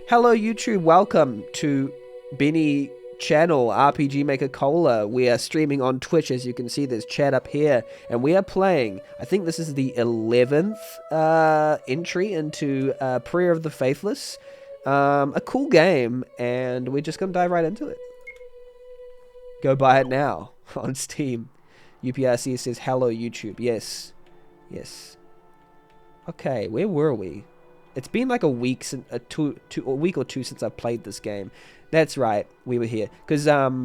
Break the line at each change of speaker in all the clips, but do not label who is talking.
Hello YouTube, welcome to Benny channel, RPG Maker Cola. We are streaming on Twitch, as you can see there's chat up here, and we are playing, I think this is the 11th entry into Prayer of the Faithless. A cool game, and we're just going to dive right into it. Go buy it now on Steam. UPRC says, hello YouTube. Yes. Yes. Okay, where were we? It's been like a week, a week or two since I played this game. That's right, we were here. Because I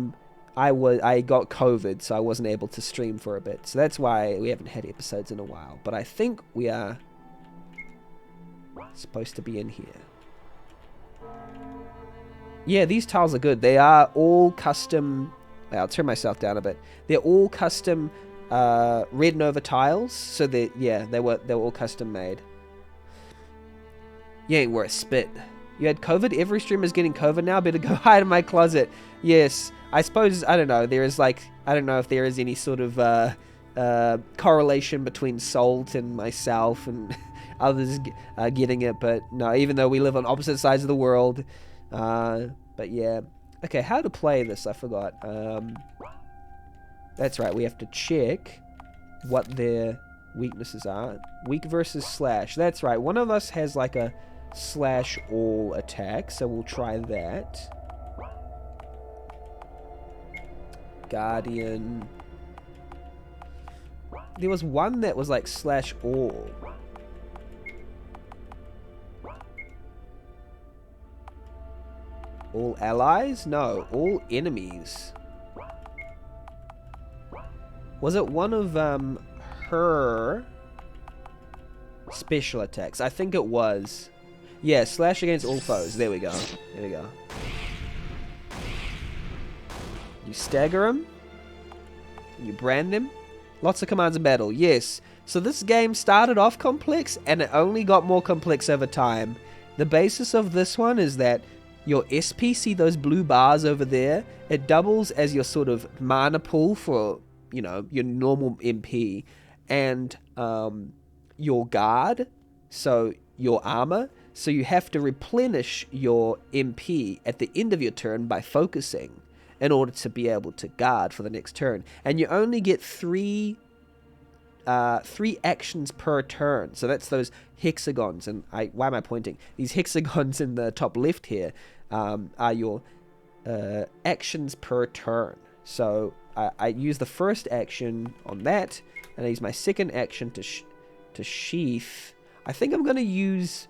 got COVID, so I wasn't able to stream for a bit. So that's why we haven't had episodes in a while. But I think we are supposed to be in here. Yeah, these tiles are good. They are all custom... I'll turn myself down a bit. They're all custom Red Nova tiles. So they were all custom made. You ain't worth spit. You had COVID? Every streamer's getting COVID now? Better go hide in my closet. Yes. I suppose, I don't know, there is like, I don't know if there is any sort of correlation between Salt and myself and others getting it, but no, even though we live on opposite sides of the world. But yeah. Okay, how to play this, I forgot. That's right, we have to check what their weaknesses are. Weak versus slash. That's right, one of us has like a slash all attack, so we'll try that. Guardian. There was one that was like slash all. All allies? No, all enemies. Was it one of her special attacks? I think it was. Yeah, slash against all foes. There we go. There we go. You stagger them. You brand them. Lots of commands in battle. Yes. So this game started off complex, and it only got more complex over time. The basis of this one is that your SP, see those blue bars over there? It doubles as your sort of mana pool for, you know, your normal MP. And your guard, so your armor. So you have to replenish your MP at the end of your turn by focusing in order to be able to guard for the next turn. And you only get three actions per turn. So that's those hexagons. And why am I pointing? These hexagons in the top left here are your actions per turn. So I use the first action on that, and I use my second action to sheath. I think I'm going to use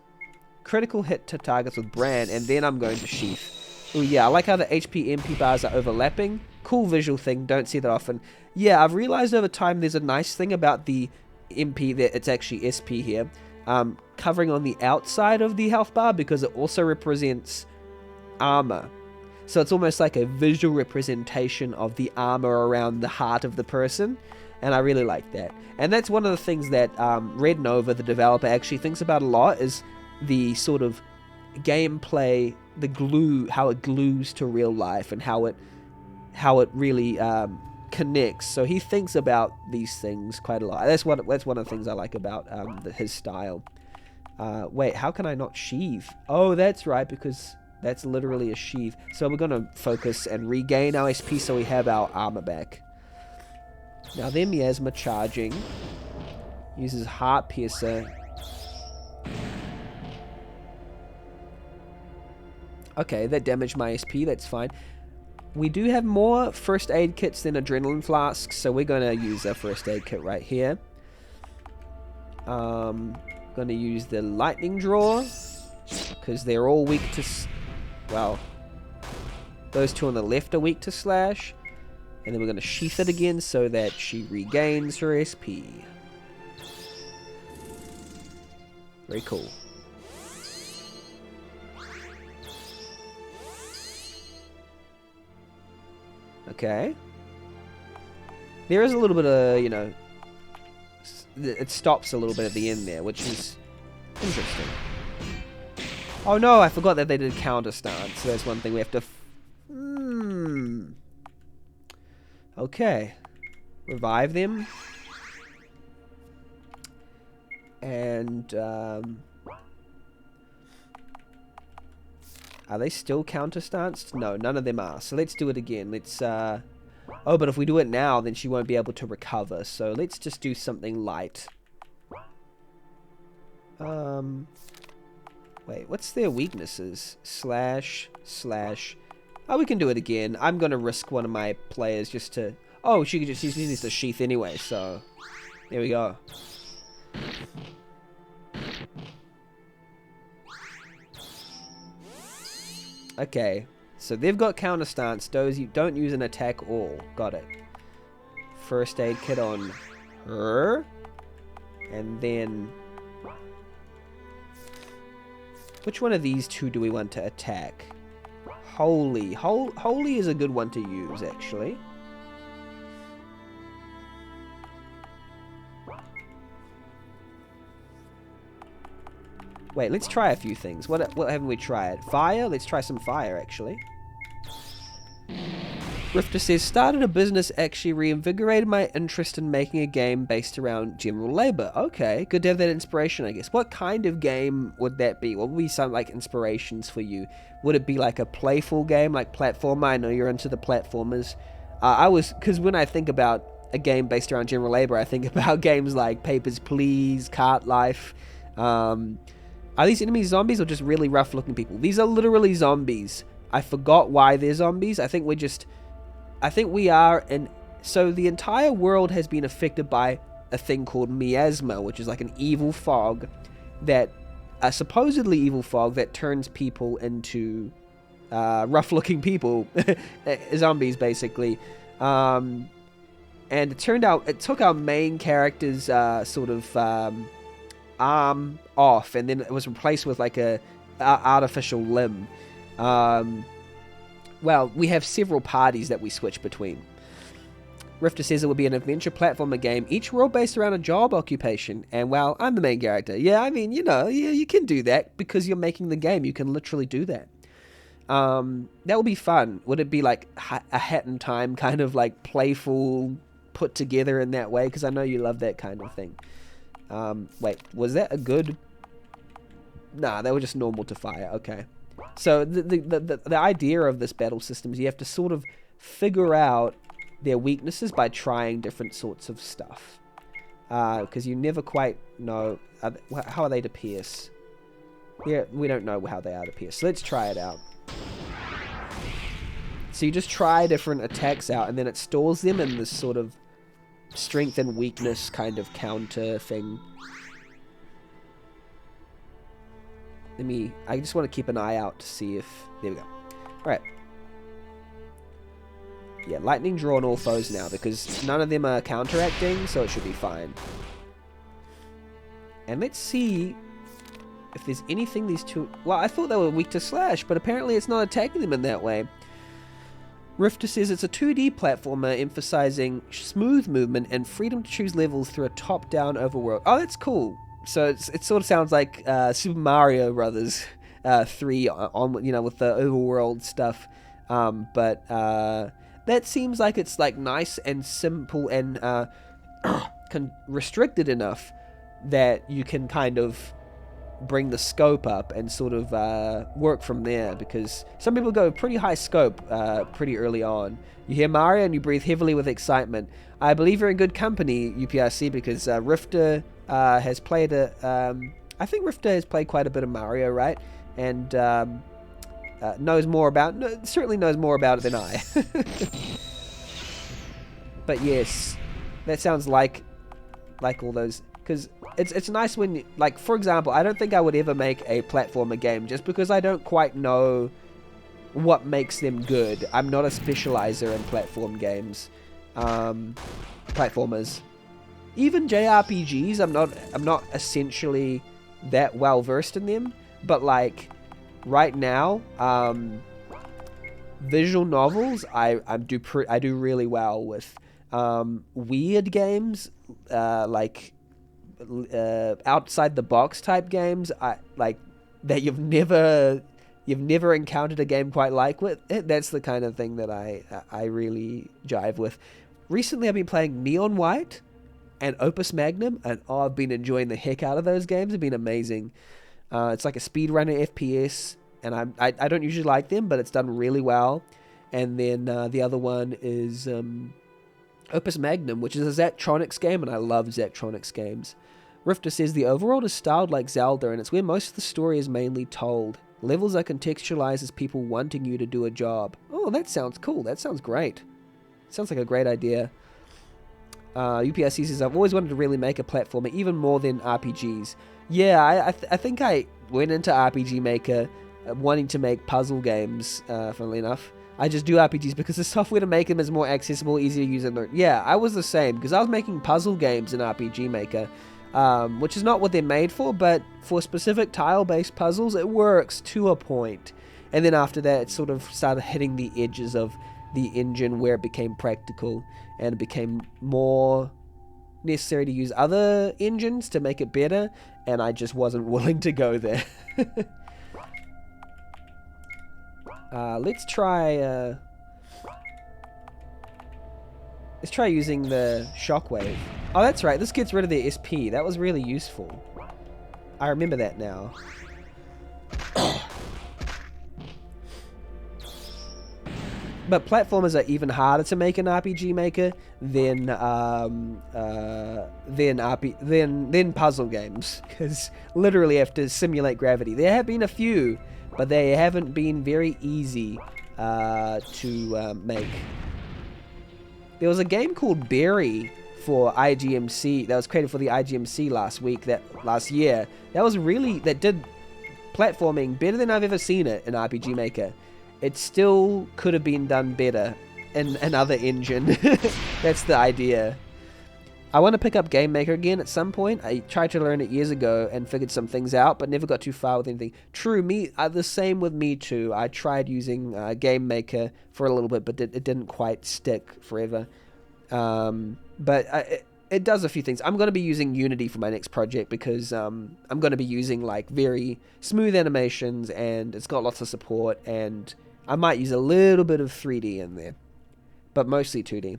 critical hit to targets with brand, and then I'm going to sheath. Oh yeah, I like how the HP MP bars are overlapping. Cool visual thing, don't see that often. Yeah, I've realized over time there's a nice thing about the MP that it's actually SP here, covering on the outside of the health bar, because it also represents armor. So it's almost like a visual representation of the armor around the heart of the person, and I really like that. And that's one of the things that Red Nova, the developer, actually thinks about a lot, is the sort of gameplay, the glue, how it glues to real life, and how it really connects. So he thinks about these things quite a lot. That's one of the things I like about his style. Wait, how can I not sheath? Oh, that's right, because that's literally a sheath. So we're going to focus and regain our SP so we have our armor back. Now then, Miasma charging. Uses Heart Piercer. Okay, that damaged my SP, that's fine. We do have more first aid kits than adrenaline flasks, so we're going to use our first aid kit right here. Going to use the lightning draw, because they're all weak to... Well, those two on the left are weak to slash. And then we're going to sheath it again so that she regains her SP. Very cool. Okay. There is a little bit of, you know, it stops a little bit at the end there, which is interesting. Oh no, I forgot that they did counter stance. So that's one thing we have to... Okay. Revive them. And Are they still counterstanced? No, none of them are. So let's do it again. Let's, oh, but if we do it now, then she won't be able to recover. So let's just do something light. Wait, what's their weaknesses? Slash. Oh, we can do it again. I'm going to risk one of my players just to... Oh, she could just use this as a sheath anyway, so... There we go. Okay, so they've got counter stance. Those you don't use an attack all. Got it. First aid kit on her. And then... Which one of these two do we want to attack? Holy. Holy is a good one to use, actually. Wait, let's try a few things. What haven't we tried? Fire? Let's try some fire, actually. Rifter says, started a business, actually reinvigorated my interest in making a game based around general labor. Okay, good to have that inspiration, I guess. What kind of game would that be? What would be some, like, inspirations for you? Would it be, like, a playful game, like platformer? I know you're into the platformers. Because when I think about a game based around general labor, I think about games like Papers, Please, Cart Life. Are these enemies zombies or just really rough-looking people? These are literally zombies. I forgot why they're zombies. I think we are in... So the entire world has been affected by a thing called miasma, which is like an evil fog that... A supposedly evil fog that turns people into rough-looking people. Zombies, basically. And it turned out... It took our main character's sort of... arm off, and then it was replaced with like a artificial limb. Well, we have several parties that we switch between. Rifter says it will be an adventure platformer game, each world based around a job occupation. And well, I'm the main character. Yeah, I mean, yeah, you can do that because you're making the game. You can literally do that. That will be fun. Would it be like a Hat in Time kind of like playful, put together in that way? Because I know you love that kind of thing. Wait, was that a good... Nah, they were just normal to fire. Okay. So the idea of this battle system is you have to sort of figure out their weaknesses by trying different sorts of stuff. Because you never quite know... how are they to pierce? Yeah, we don't know how they are to pierce. So let's try it out. So you just try different attacks out, and then it stores them in this sort of strength and weakness kind of counter thing. I just want to keep an eye out to see if... There we go. Alright. Yeah, lightning draw on all foes now, because none of them are counteracting, so it should be fine. And let's see if there's anything these two... Well, I thought they were weak to slash, but apparently it's not attacking them in that way. Rifter says it's a 2D platformer emphasizing smooth movement and freedom to choose levels through a top-down overworld. Oh, that's cool. So it sort of sounds like Super Mario Brothers 3 on with the overworld stuff. But that seems like it's like nice and simple and restricted enough that you can kind of bring the scope up and sort of work from there, because some people go pretty high scope pretty early on. You hear Mario and you breathe heavily with excitement. I believe you're in good company, UPRC, because Rifter has played I think Rifter has played quite a bit of Mario, right? And certainly knows more about it than I. But yes, that sounds like all those... Because it's nice when, like, for example, I don't think I would ever make a platformer game just because I don't quite know what makes them good. I'm not a specializer in platform games. Platformers. Even JRPGs, I'm not essentially that well versed in them. But like right now, visual novels I do really well with. Weird games, like outside the box type games, like that you've never encountered a game quite like with it. That's the kind of thing that I really jive with. Recently I've been playing Neon White and Opus Magnum, and I've been enjoying the heck out of those games. They've been amazing. It's like a speedrunner FPS, and I don't usually like them, but it's done really well. And then the other one is Opus Magnum, which is a Zachtronics game, and I love Zachtronics games. Rifter says, the overworld is styled like Zelda, and it's where most of the story is mainly told. Levels are contextualized as people wanting you to do a job. Oh, that sounds cool. That sounds great. Sounds like a great idea. UPRC says, I've always wanted to really make a platformer, even more than RPGs. Yeah, I think I went into RPG Maker wanting to make puzzle games, funnily enough. I just do RPGs because the software to make them is more accessible, easier to use and learn. Yeah, I was the same, because I was making puzzle games in RPG Maker, which is not what they're made for, but for specific tile-based puzzles, it works to a point. And then after that, it sort of started hitting the edges of the engine where it became practical, and it became more necessary to use other engines to make it better, and I just wasn't willing to go there. Let's try using the shockwave. Oh, that's right. This gets rid of the SP. That was really useful. I remember that now. But platformers are even harder to make in RPG Maker than puzzle games, because literally have to simulate gravity. There have been a few, but they haven't been very easy to make. There was a game called Berry for IGMC that was created for the IGMC last year. That did platforming better than I've ever seen it in RPG Maker. It still could have been done better in another engine. That's the idea. I want to pick up Game Maker again at some point. I tried to learn it years ago and figured some things out, but never got too far with anything. True, the same with me too. I tried using Game Maker for a little bit, but it didn't quite stick forever. But it does a few things. I'm going to be using Unity for my next project because I'm going to be using like very smooth animations, and it's got lots of support, and I might use a little bit of 3D in there, but mostly 2D.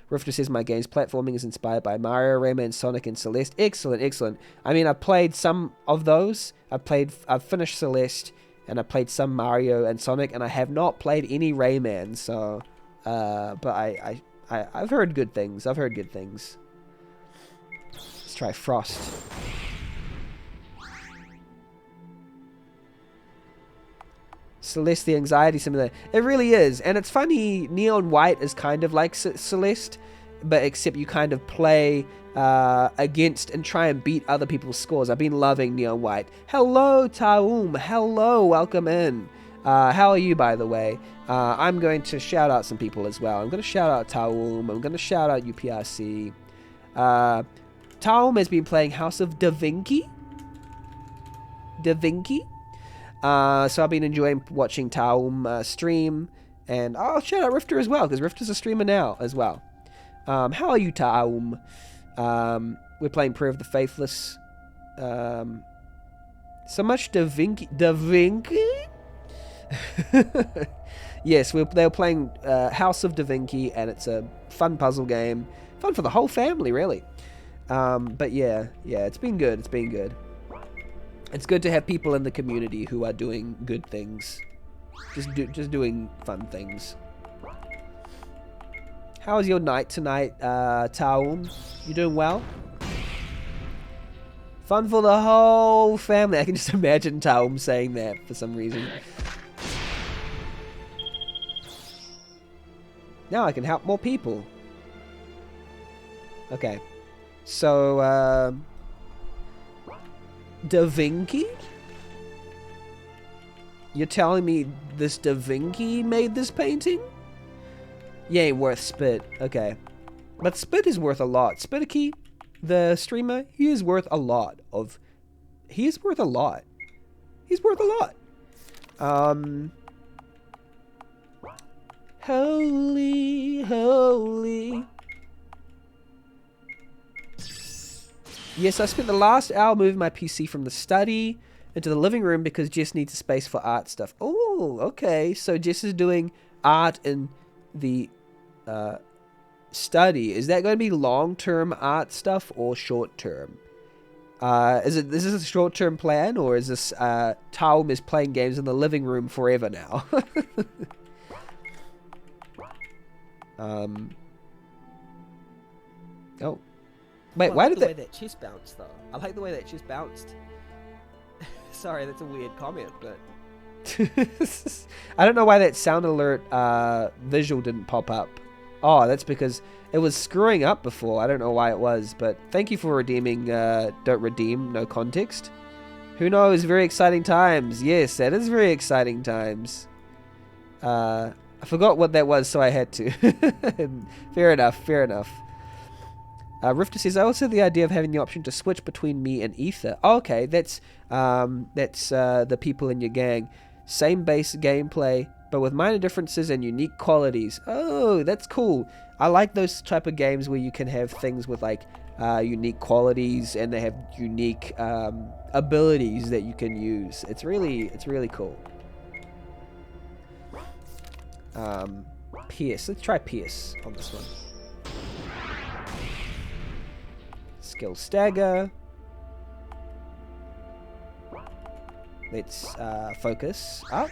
Rifter says, my game's platforming is inspired by Mario, Rayman, Sonic, and Celeste. Excellent, excellent. I mean, I've played some of those. I've finished Celeste, and I played some Mario and Sonic, and I have not played any Rayman, so, but I've heard good things. Let's try Frost. Celeste, the anxiety simulator. It really is. And it's funny, Neon White is kind of like Celeste, but except you kind of play against and try and beat other people's scores. I've been loving Neon White. Hello, Taum. Hello, welcome in. How are you, by the way? I'm going to shout out some people as well. I'm going to shout out Taum. I'm going to shout out UPRC. Taum has been playing House of Da Vinci. So I've been enjoying watching Taum stream, and I'll shout out Rifter as well, because Rifter's a streamer now as well. How are you, Taum? We're playing Prayer of the Faithless. So much Da Vinci? Yes, they were playing House of Da Vinci, and it's a fun puzzle game. Fun for the whole family, really. But yeah, it's been good. It's good to have people in the community who are doing good things. Just doing fun things. How was your night tonight, Taum? You doing well? Fun for the whole family. I can just imagine Taum saying that for some reason. Now I can help more people. Okay. So, Da Vinci? You're telling me this Da Vinci made this painting? You ain't worth Spit. Okay. But Spit is worth a lot. Spitaky, the streamer, he is worth a lot. He's worth a lot. Holy. Yes, I spent the last hour moving my PC from the study into the living room because Jess needs a space for art stuff. Oh, okay. So Jess is doing art in the study. Is that going to be long-term art stuff or short-term? Is this a short-term plan, or is this Taum is playing games in the living room forever now? Oh, wait, why did
the way that chest bounced though? I like the way that chest bounced. Sorry, that's a weird comment, but
I don't know why that sound alert visual didn't pop up. Oh, that's because it was screwing up before. I don't know why it was, but thank you for redeeming Don't Redeem, no context. Who knows? Very exciting times. Yes, that is very exciting times. I forgot what that was, so I had to. Fair enough, fair enough. Rifter says, I also have the idea of having the option to switch between me and Ether. Oh, okay, that's the people in your gang. Same base gameplay, but with minor differences and unique qualities. Oh, that's cool. I like those type of games where you can have things with like unique qualities and they have unique abilities that you can use. It's really cool. Pierce. Let's try Pierce on this one. Skill stagger. Let's focus up.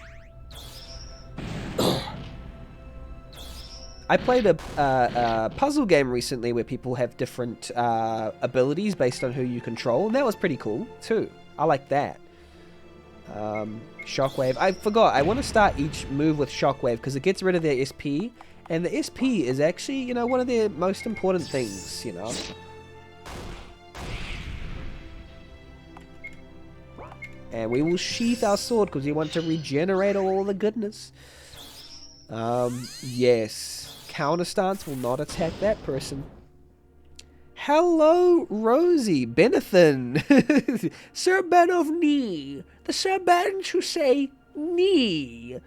I played a puzzle game recently where people have different abilities based on who you control, and that was pretty cool too. I like that. Shockwave. I forgot. I want to start each move with Shockwave because it gets rid of their SP, and the SP is actually, you know, one of their most important things, you know. And we will sheath our sword because we want to regenerate all the goodness. Yes. Counter stance will not attack that person. Hello, Rosie. Benethan. Servant of Knee. The servant who say knee.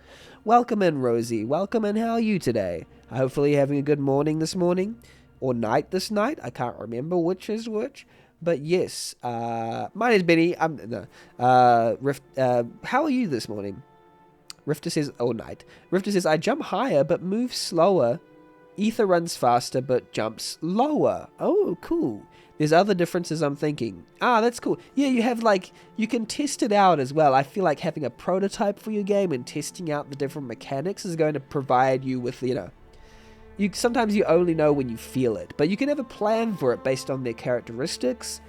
Welcome in, Rosie. Welcome in. How are you today? Hopefully you're having a good morning this morning. Or night this night. I can't remember which is which. But yes, my name's Benny. How are you this morning? Rifter says, oh, night. Rifter says, I jump higher but move slower. Ether runs faster but jumps lower. Oh, cool. There's other differences I'm thinking. Ah, that's cool. Yeah, you have like, you can test it out as well. I feel like having a prototype for your game and testing out the different mechanics is going to provide you with, you know, sometimes you only know when you feel it, but you can have a plan for it based on their characteristics.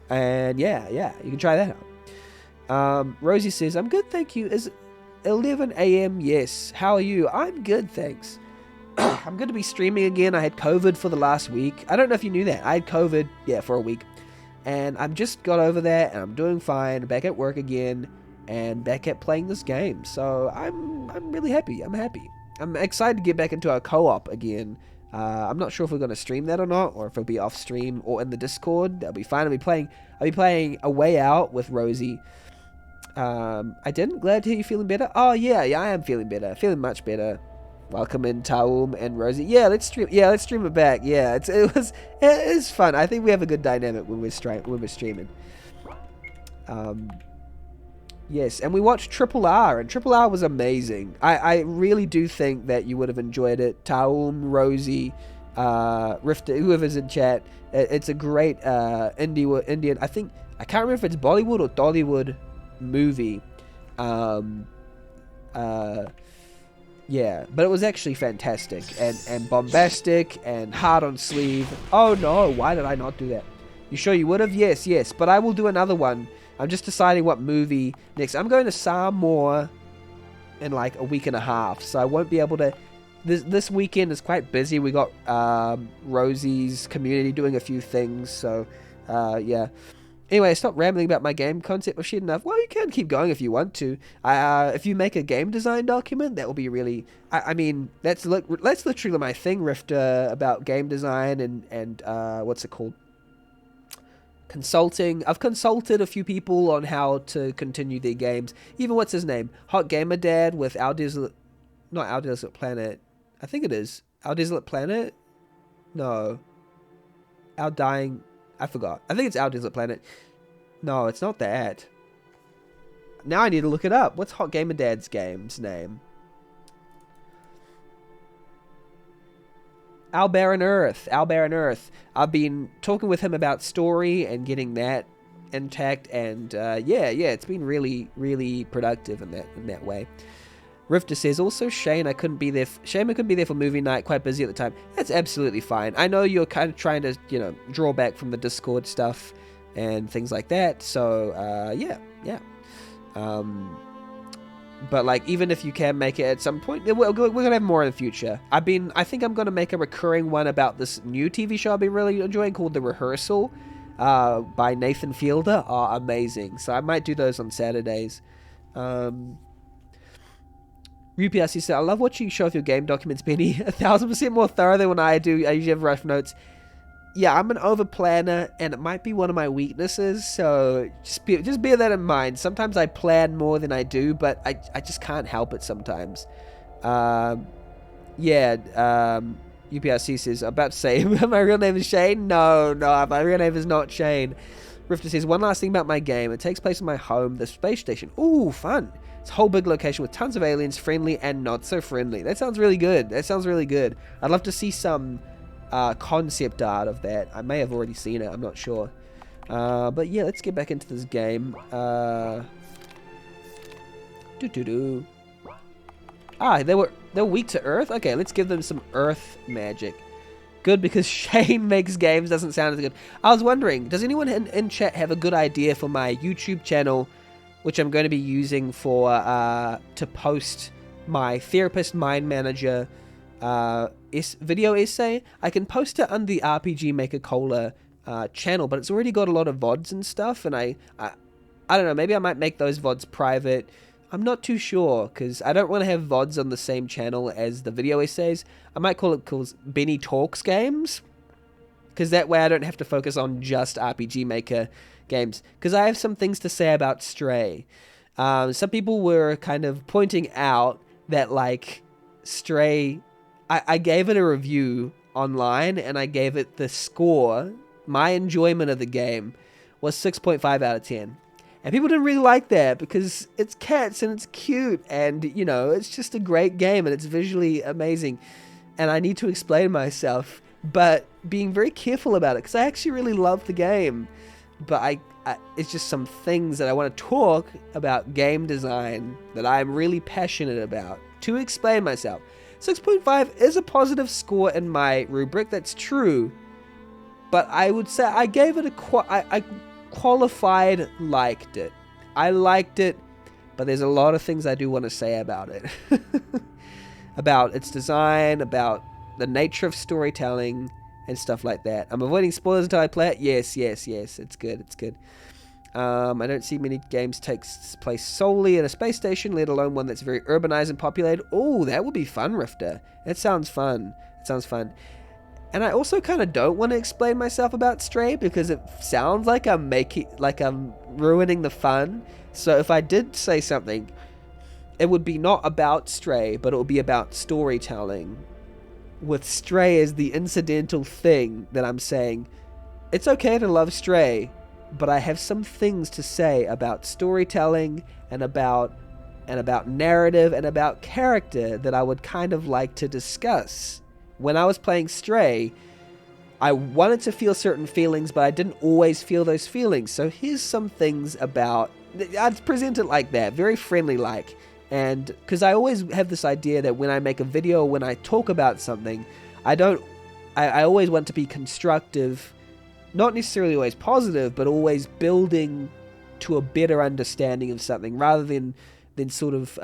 And yeah, you can try that out. Rosie says, I'm good, thank you. Is 11 a.m.? Yes. How are you? I'm good, thanks. I'm going to be streaming again. I had COVID for the last week. I don't know if you knew that. I had COVID, for a week. And I've just got over that, and I'm doing fine. Back at work again, and back at playing this game. So I'm really happy. I'm happy. I'm excited to get back into our co-op again. I'm not sure if we're going to stream that or not, or if it'll be off stream or in the Discord. That'll be fine. I'll be playing A Way Out with Rosie. I didn't. Glad to hear you feeling better. Oh yeah, I am feeling better. Feeling much better. Welcome in, Taum and Rosie. Yeah, let's stream. Yeah, let's stream it back. Yeah, it was fun. I think we have a good dynamic when we're streaming. Yes, and we watched Triple R, and Triple R was amazing. I really do think that you would have enjoyed it. Taum, Rosie, Rifter, whoever's in chat. It's a great Indian. I can't remember if it's Bollywood or Dollywood movie. Yeah, but it was actually fantastic and bombastic and hard on sleeve. Oh no, why did I not do that? You sure you would have? Yes, but I will do another one. I'm just deciding what movie next. I'm going to Samoa in like a week and a half, so I won't be able to. This weekend is quite busy. We got Rosie's community doing a few things, so yeah. Anyway, stop rambling about my game concept of shit enough. Well, you can keep going if you want to. If you make a game design document, that will be really. I mean, that's literally my thing, Rifter, about game design and what's it called? Consulting. I've consulted a few people on how to continue their games. Even what's his name? Hot Gamer Dad with Our Desolate Planet. I think it is. Our Desolate Planet? No. Our Dying... I forgot. I think it's Our Desolate Planet. No, it's not that. Now I need to look it up. What's Hot Gamer Dad's game's name? Our Barren Earth. I've been talking with him about story and getting that intact, and yeah, it's been really, really productive in that way. Rifter says, also Shane, I couldn't be there for movie night, quite busy at the time. That's absolutely fine. I know you're kind of trying to, draw back from the Discord stuff and things like that, so yeah. But like, even if you can make it at some point, we're gonna have more in the future. I think I'm gonna make a recurring one about this new TV show I've been really enjoying called The Rehearsal, by Nathan Fielder. Are amazing. So I might do those on Saturdays. UPRC said, I love watching you show off your game documents, Benny. 1000% more thorough than when I do. I usually have rough notes. Yeah, I'm an over planner, and it might be one of my weaknesses, so just bear that in mind. Sometimes I plan more than I do, but I just can't help it sometimes. UPRC says, I'm about to say, my real name is Shane? No, my real name is not Shane. Rifter says, one last thing about my game. It takes place in my home, the space station. Ooh, fun. It's a whole big location with tons of aliens, friendly and not so friendly. That sounds really good. I'd love to see some concept art of that. I may have already seen it. I'm not sure. But yeah, let's get back into this game. They were weak to Earth? Okay, let's give them some Earth magic. Good, because Shane makes games doesn't sound as good. I was wondering, does anyone in chat have a good idea for my YouTube channel, which I'm going to be using for to post my Therapist Mind Manager video essay? I can post it on the RPG Maker Cola channel, but it's already got a lot of VODs and stuff, and I don't know, maybe I might make those VODs private. I'm not too sure, because I don't want to have VODs on the same channel as the video essays. I might call it Benny Talks Games, because that way I don't have to focus on just RPG Maker games, because I have some things to say about Stray. Some people were kind of pointing out that, like, Stray, I gave it a review online, and I gave it the score. My enjoyment of the game was 6.5 out of 10. And people didn't really like that, because it's cats and it's cute, and, it's just a great game, and it's visually amazing. And I need to explain myself, but being very careful about it, because I actually really love the game. But it's just some things that I want to talk about game design that I'm really passionate about to explain myself. 6.5 is a positive score in my rubric, that's true. But I would say I gave it I qualified liked it. I liked it, but there's a lot of things I do want to say about it. About its design, about the nature of storytelling, and stuff like that. I'm avoiding spoilers until I play it. Yes. It's good. I don't see many games take place solely in a space station, let alone one that's very urbanized and populated. Oh, that would be fun, Rifter. That sounds fun. And I also kind of don't want to explain myself about Stray, because it sounds like I'm ruining the fun. So if I did say something, it would be not about Stray, but it would be about storytelling, with Stray as the incidental thing that I'm saying. It's okay to love Stray, but I have some things to say about storytelling and about narrative and about character that I would kind of like to discuss. When I was playing Stray, I wanted to feel certain feelings, but I didn't always feel those feelings. So here's some things about... I'd present it like that, very friendly-like. And because I always have this idea that when I make a video, when I talk about something, I always want to be constructive, not necessarily always positive, but always building to a better understanding of something, rather than sort of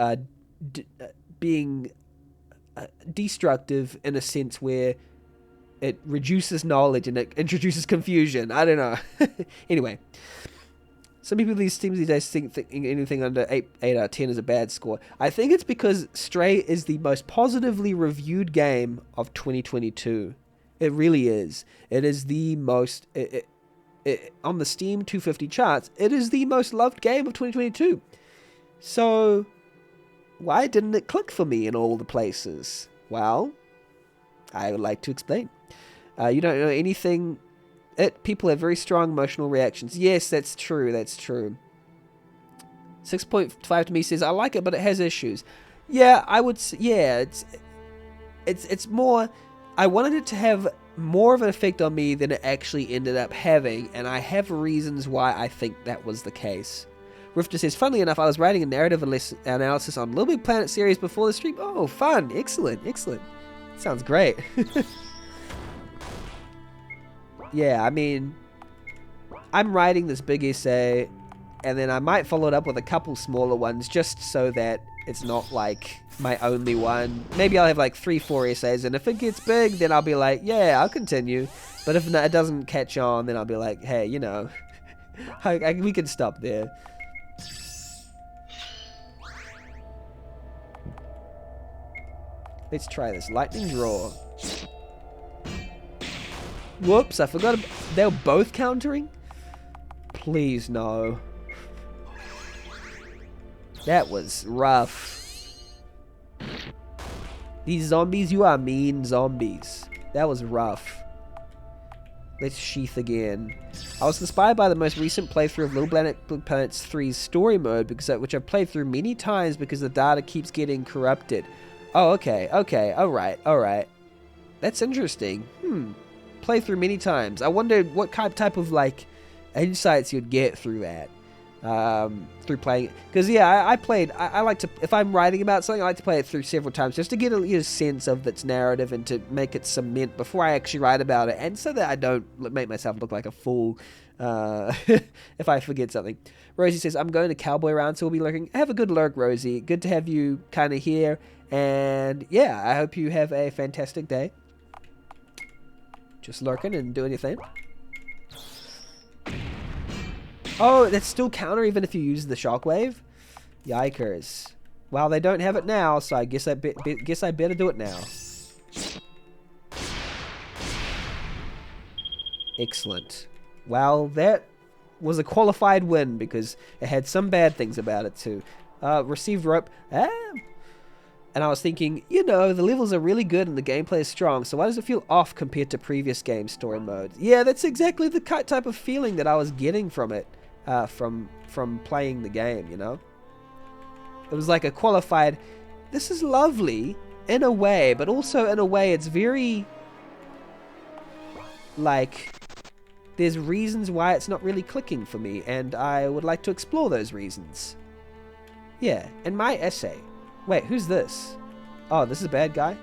being destructive in a sense where it reduces knowledge and it introduces confusion. I don't know. Anyway, some people these days think anything under 8 out of 10 is a bad score. I think it's because Stray is the most positively reviewed game of 2022. It really is. It is the most... on the Steam 250 charts, it is the most loved game of 2022. So... why didn't it click for me in all the places? Well, I would like to explain. You don't know anything. People have very strong emotional reactions. Yes, that's true. 6.5 to me says, I like it, but it has issues. Yeah, I would say, yeah, it's more, I wanted it to have more of an effect on me than it actually ended up having, and I have reasons why I think that was the case. Rifter says, funnily enough, I was writing a narrative analysis on Little Big Planet series before the stream. Oh, fun. Excellent, excellent. Sounds great. Yeah, I mean, I'm writing this big essay, and then I might follow it up with a couple smaller ones, just so that it's not like my only one. Maybe I'll have like 3-4 essays, and if it gets big, then I'll be like, yeah, I'll continue. But if it doesn't catch on, then I'll be like, hey, you know, we can stop there. Let's try this. Lightning draw. Whoops, I forgot. They were both countering? Please, no. That was rough. These zombies, you are mean zombies. That was rough. Let's sheath again. I was inspired by the most recent playthrough of Little Planets 3's story mode, which I've played through many times because the data keeps getting corrupted. Oh, okay, alright. That's interesting. Play through many times. I wondered what type of, like, insights you'd get through that. Through playing it. Because, yeah, I like to, if I'm writing about something, I like to play it through several times just to get a sense of its narrative and to make it cement before I actually write about it, and so that I don't make myself look like a fool if I forget something. Rosie says, I'm going to Cowboy Round, so we'll be lurking. Have a good lurk, Rosie. Good to have you kind of here. And yeah, I hope you have a fantastic day. Just lurking and doing your thing. Oh, that's still counter even if you use the shockwave? Yikers. Well, they don't have it now, so I guess I better do it now. Excellent. Well, that was a qualified win because it had some bad things about it too. Received rope. And I was thinking, you know, the levels are really good and the gameplay is strong, so why does it feel off compared to previous game story modes? Yeah, that's exactly the type of feeling that I was getting from it, from playing the game, you know? It was like a qualified, this is lovely in a way, but also in a way it's very, like, there's reasons why it's not really clicking for me, and I would like to explore those reasons. Yeah, in my essay. Wait, who's this? Oh, this is a bad guy?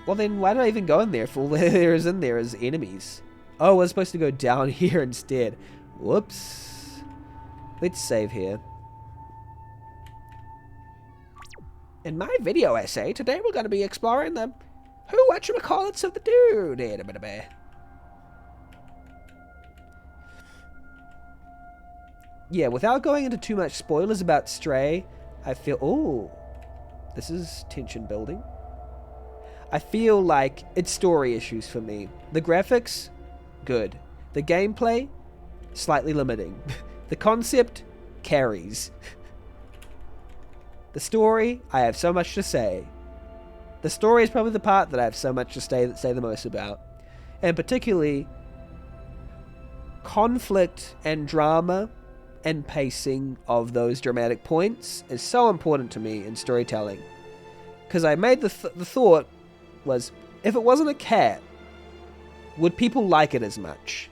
Well then, why did I even go in there if all there is in there is enemies? Oh, we're supposed to go down here instead. Whoops. Let's save here. In my video essay, today we're going to be exploring the whatchamacallits of the dude. Yeah, without going into too much spoilers about Stray, I feel... Oh, this is tension building. I feel like it's story issues for me. The graphics, good. The gameplay, slightly limiting. The concept, carries. The story, I have so much to say. The story is probably the part that I have so much to say the most about. And particularly, conflict and drama and pacing of those dramatic points is so important to me in storytelling. Because I made the thought was, if it wasn't a cat, would people like it as much?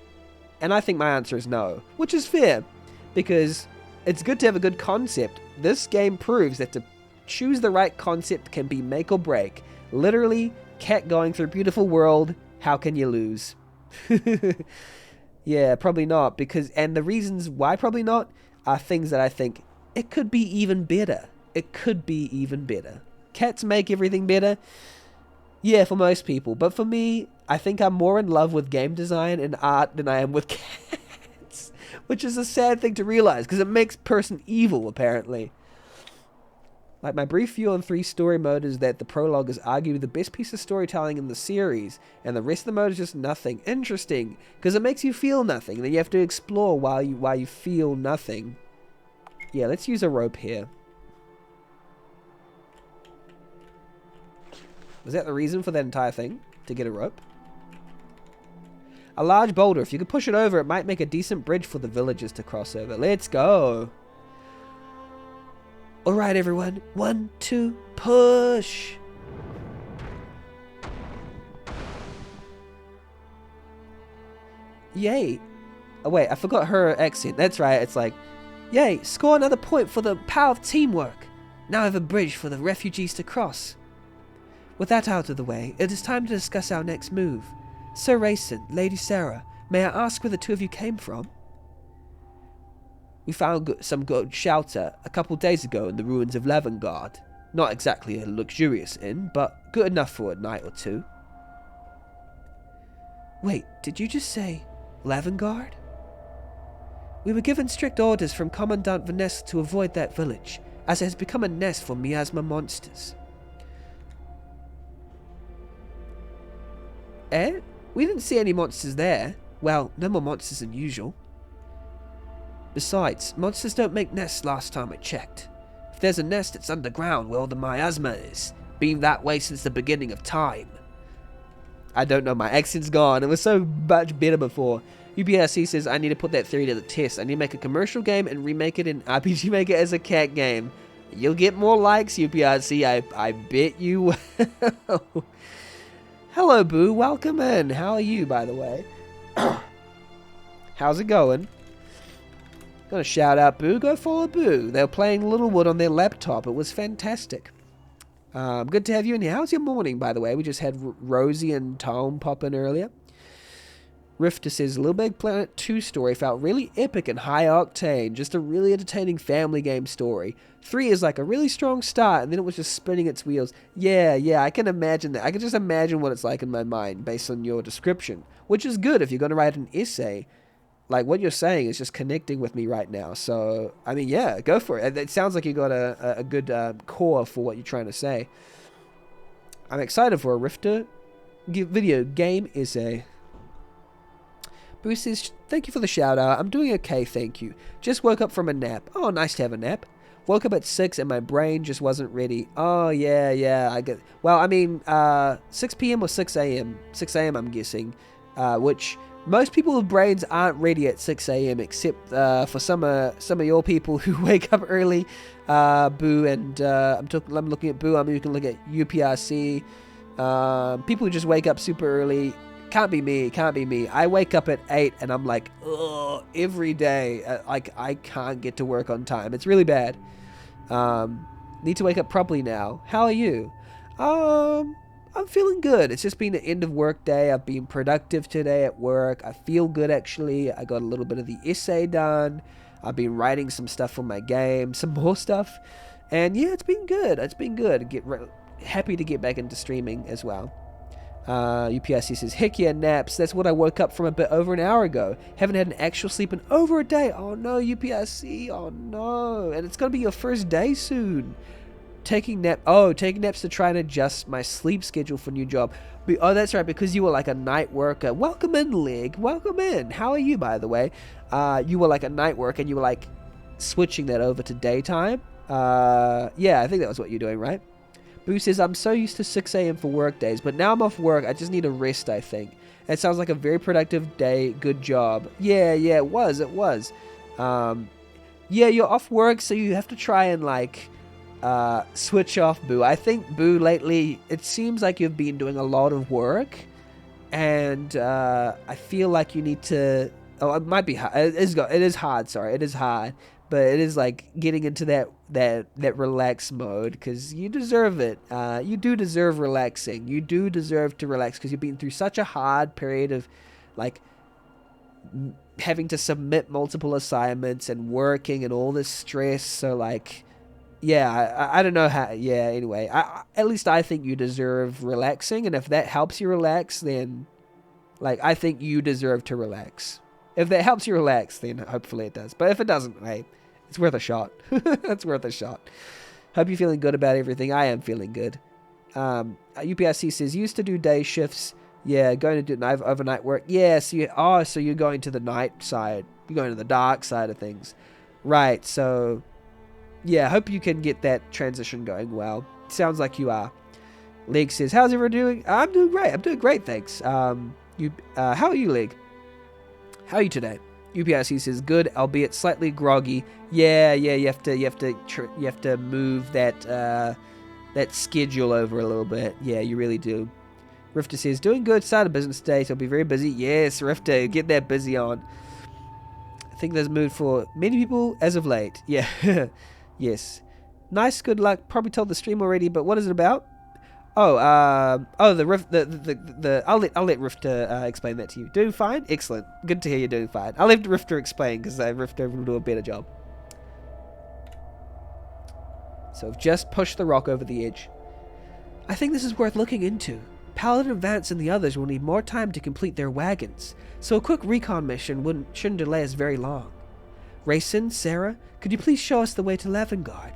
And I think my answer is no, which is fair, because it's good to have a good concept. This game proves that to choose the right concept can be make or break. Literally, cat going through beautiful world, how can you lose? Yeah, probably not, and the reasons why probably not are things that I think it could be even better. It could be even better. Cats make everything better. Yeah, for most people, but for me, I think I'm more in love with game design and art than I am with cats, which is a sad thing to realize because it makes person evil apparently. Like, my brief view on 3 story mode is that the prologue is arguably the best piece of storytelling in the series, and the rest of the mode is just nothing. Interesting, because it makes you feel nothing, and then you have to explore while you feel nothing. Yeah, let's use a rope here. Was that the reason for that entire thing? To get a rope? A large boulder. If you could push it over, it might make a decent bridge for the villagers to cross over. Let's go! Alright everyone, 1, 2, push! Yay. Oh, wait, I forgot her accent. That's right, it's like, yay, score another point for the power of teamwork. Now I have a bridge for the refugees to cross. With that out of the way, it is time to discuss our next move. Sir Rayson, Lady Sarah, may I ask where the two of you came from? We found some good shelter a couple days ago in the ruins of Levengard. Not exactly a luxurious inn, but good enough for a night or two. Wait, did you just say Levengard? We were given strict orders from Commandant Vanessa to avoid that village, as it has become a nest for miasma monsters. Eh? We didn't see any monsters there. Well, no more monsters than usual. Besides, monsters don't make nests last time I checked. If there's a nest, it's underground where all the miasma is. Been that way since the beginning of time. I don't know, my accent's gone. It was so much better before. UPRC says I need to put that theory to the test. I need to make a commercial game and remake it in RPG Maker as a cat game. You'll get more likes, UPRC. I bet you will. Hello, Boo. Welcome in. How are you, by the way? How's it going? Gonna shout out Boo. Go follow Boo. They were playing Littlewood on their laptop. It was fantastic. Good to have you in here. How's your morning, by the way? We just had Rosie and Tom pop in earlier. Rifter says, Little Big Planet 2 story felt really epic and high octane. Just a really entertaining family game story. 3 is like a really strong start, and then it was just spinning its wheels. Yeah, I can imagine that. I can just imagine what it's like in my mind based on your description, which is good if you're going to write an essay. Like, what you're saying is just connecting with me right now. So, I mean, yeah, go for it. It sounds like you got a good core for what you're trying to say. I'm excited for a Rifter video game essay. Bruce says, thank you for the shout out. I'm doing okay, thank you. Just woke up from a nap. Oh, nice to have a nap. Woke up at 6 and my brain just wasn't ready. Oh, yeah. I get. Well, I mean, 6 p.m. or 6 a.m. 6 a.m. I'm guessing, which most people's brains aren't ready at 6 a.m. except for some of your people who wake up early. Boo, and I'm looking at Boo. I mean, you can look at UPRC. People who just wake up super early. Can't be me. I wake up at 8 and I'm like, ugh, every day. Like, I can't get to work on time. It's really bad. Need to wake up properly now. How are you? I'm feeling good. It's just been the end of work day. I've been productive today at work. I feel good, actually. I got a little bit of the essay done. I've been writing some stuff for my game, some more stuff. And yeah, it's been good. Happy to get back into streaming as well. UPRC says, heck yeah, naps. That's what I woke up from a bit over an hour ago. Haven't had an actual sleep in over a day. Oh no, UPRC. Oh no. And it's going to be your first day soon. Taking naps to try and adjust my sleep schedule for new job. Oh, that's right, because you were like a night worker. Welcome in, Lig. Welcome in. How are you, by the way? You were like a night worker and you were like switching that over to daytime. Yeah, I think that was what you're doing, right? Boo says, I'm so used to 6 a.m. for work days, but now I'm off work. I just need a rest, I think. It sounds like a very productive day. Good job. Yeah, it was. Yeah, you're off work, so you have to try and like switch off, Boo. I think, Boo, lately, it seems like you've been doing a lot of work, and I feel like you need to... Oh, it might be hard. It is hard, sorry. It is hard. But it is like getting into that relax mode, because you deserve it. You do deserve relaxing. You do deserve to relax because you've been through such a hard period of like having to submit multiple assignments and working and all this stress. So like, yeah, I don't know how. Yeah, anyway, at least I think you deserve relaxing, and if that helps you relax, then like I think you deserve to relax. If that helps you relax, then hopefully it does. But if it doesn't, hey, it's worth a shot. It's worth a shot. Hope you're feeling good about everything. I am feeling good. UPRC says, used to do day shifts. Yeah, going to do overnight work. Yeah, so you're going to the night side. You're going to the dark side of things. Right, so... Yeah, hope you can get that transition going well. Sounds like you are. Leg says, how's everyone doing? I'm doing great, thanks. How are you, Leg? How are you today? UPRC says good, albeit slightly groggy. Yeah, you have to move that schedule over a little bit. Yeah, you really do. Rifter says, doing good, start a business day, so I'll be very busy. Yes, Rifter, get that busy on. I think there's mood for many people as of late. Yeah, yes. Nice, good luck. Probably told the stream already, but what is it about? Oh, I'll let Rifter explain that to you. Doing fine? Excellent. Good to hear you're doing fine. I'll let Rifter explain, because Rifter will do a better job. So I've just pushed the rock over the edge. I think this is worth looking into. Paladin, Vance, and the others will need more time to complete their wagons, so a quick recon mission shouldn't delay us very long. Rayson, Sarah, could you please show us the way to Lavengard?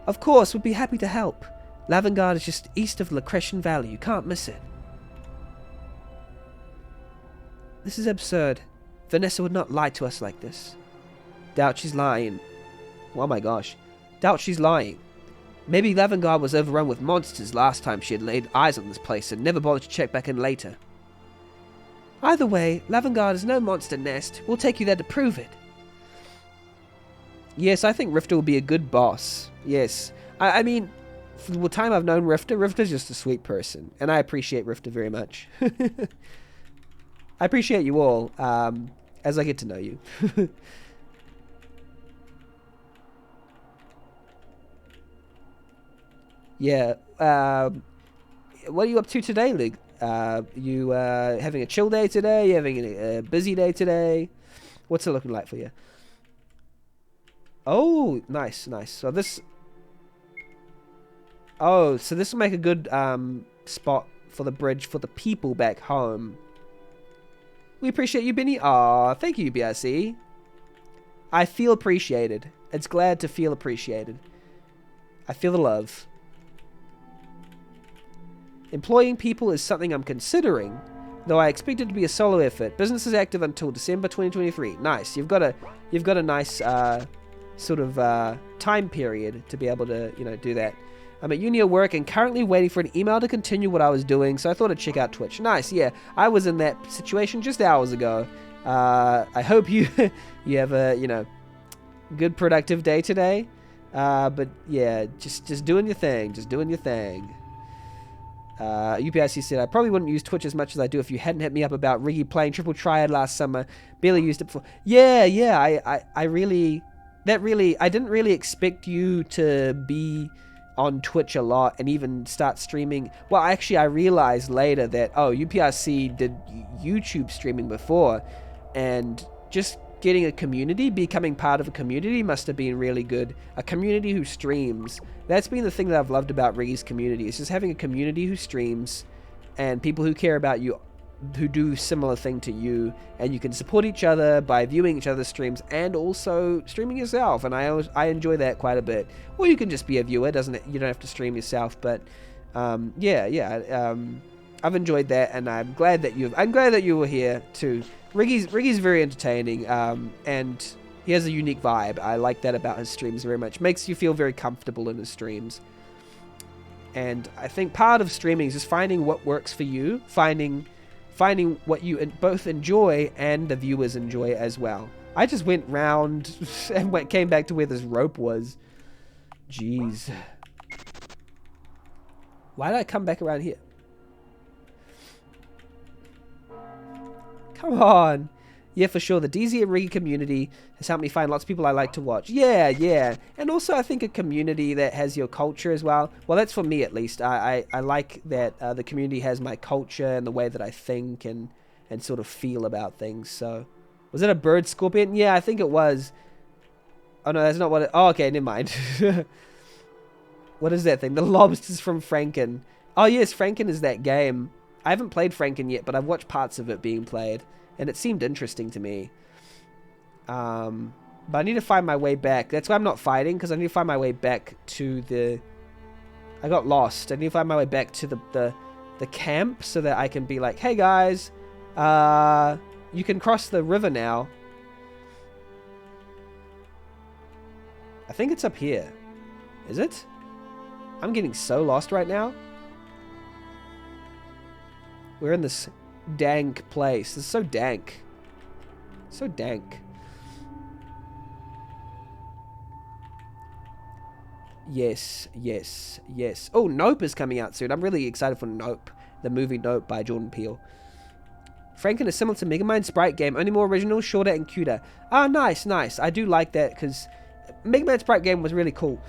Of course, we'd be happy to help. Lavengard is just east of DIGRESSION Valley. You can't miss it. This is absurd. Vanessa would not lie to us like this. Doubt she's lying. Oh my gosh. Doubt she's lying. Maybe Lavengard was overrun with monsters last time she had laid eyes on this place and never bothered to check back in later. Either way, Lavengard is no monster nest. We'll take you there to prove it. Yes, I think Rifter will be a good boss. Yes. I mean, for the time I've known Rifter, Rifter's just a sweet person. And I appreciate Rifter very much. I appreciate you all, as I get to know you. Yeah. What are you up to today, Lig? You having a chill day today? You having a busy day today? What's it looking like for you? Oh, nice, nice. So this... Oh, so this will make a good spot for the bridge for the people back home. We appreciate you, Benny. Aw, thank you, BRC. I feel appreciated. It's glad to feel appreciated. I feel the love. Employing people is something I'm considering, though I expect it to be a solo effort. Business is active until December 2023. Nice. You've got a nice sort of time period to be able to, you know, do that. I'm at uni at work and currently waiting for an email to continue what I was doing, so I thought I'd check out Twitch. Nice. Yeah, I was in that situation just hours ago. I hope you you have a, you know, good productive day today. But yeah, just doing your thing. Just doing your thing. UPIC said, I probably wouldn't use Twitch as much as I do if you hadn't hit me up about Riggy playing Triple Triad last summer. Barely used it before. Yeah, I didn't really expect you to be on Twitch a lot and even start streaming. Well, actually, I realized later that, oh, UPRC did YouTube streaming before, and just getting a community, becoming part of a community must have been really good. A community who streams. That's been the thing that I've loved about Riggy's community. It's just having a community who streams and people who care about you, who do similar thing to you, and you can support each other by viewing each other's streams and also streaming yourself. And I enjoy that quite a bit. Or you can just be a viewer, doesn't it? You don't have to stream yourself, but I've enjoyed that, and I'm glad that you were here too. Riggy's very entertaining, and he has a unique vibe. I like that about his streams very much. Makes you feel very comfortable in his streams. And I think part of streaming is just finding what works for you, finding what you both enjoy and the viewers enjoy as well. I just went round and came back to where this rope was. Jeez. Why did I come back around here? Come on. Yeah, for sure. The DZ and Riggy community has helped me find lots of people I like to watch. Yeah. And also I think a community that has your culture as well. Well, that's for me at least. I like that the community has my culture and the way that I think and sort of feel about things. So, was it a bird scorpion? Yeah, I think it was. Oh, no, that's not what it... Oh, okay, never mind. What is that thing? The lobsters from Franken. Oh, yes, Franken is that game. I haven't played Franken yet, but I've watched parts of it being played. And it seemed interesting to me. But I need to find my way back. That's why I'm not fighting, because I need to find my way back to the... I got lost. I need to find my way back to the camp so that I can be like, hey guys, you can cross the river now. I think it's up here. Is it? I'm getting so lost right now. We're in this dank place. This is so dank. So dank. Yes, yes, yes. Oh, Nope is coming out soon. I'm really excited for Nope, the movie Nope by Jordan Peele. Franken is similar to Megamind Sprite game, only more original, shorter, and cuter. Ah, nice, nice. I do like that because Megamind Sprite game was really cool.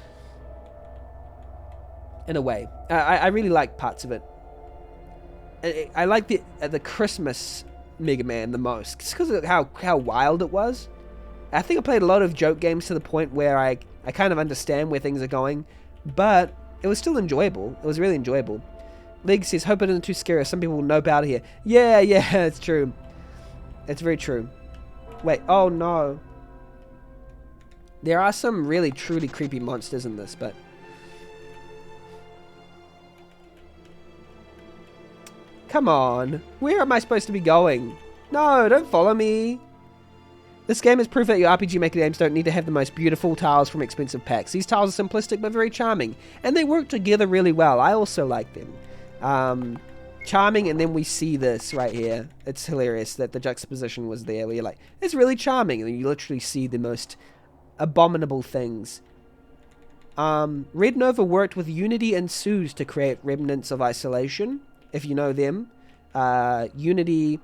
In a way. I really like parts of it. I like the Christmas Mega Man the most. Just because of how wild it was. I think I played a lot of joke games to the point where I kind of understand where things are going. But it was still enjoyable. It was really enjoyable. League says, hope it isn't too scary. Some people will nope out of here. Yeah, it's true. It's very true. Wait, oh no. There are some really truly creepy monsters in this, but... Come on. Where am I supposed to be going? No, don't follow me. This game is proof that your RPG Maker games don't need to have the most beautiful tiles from expensive packs. These tiles are simplistic but very charming, and they work together really well. I also like them. Charming, and then we see this right here. It's hilarious that the juxtaposition was there, where you're like, it's really charming, and you literally see the most abominable things. Red Nova worked with Unity and Suze to create Remnants of Isolation, if you know them. Unity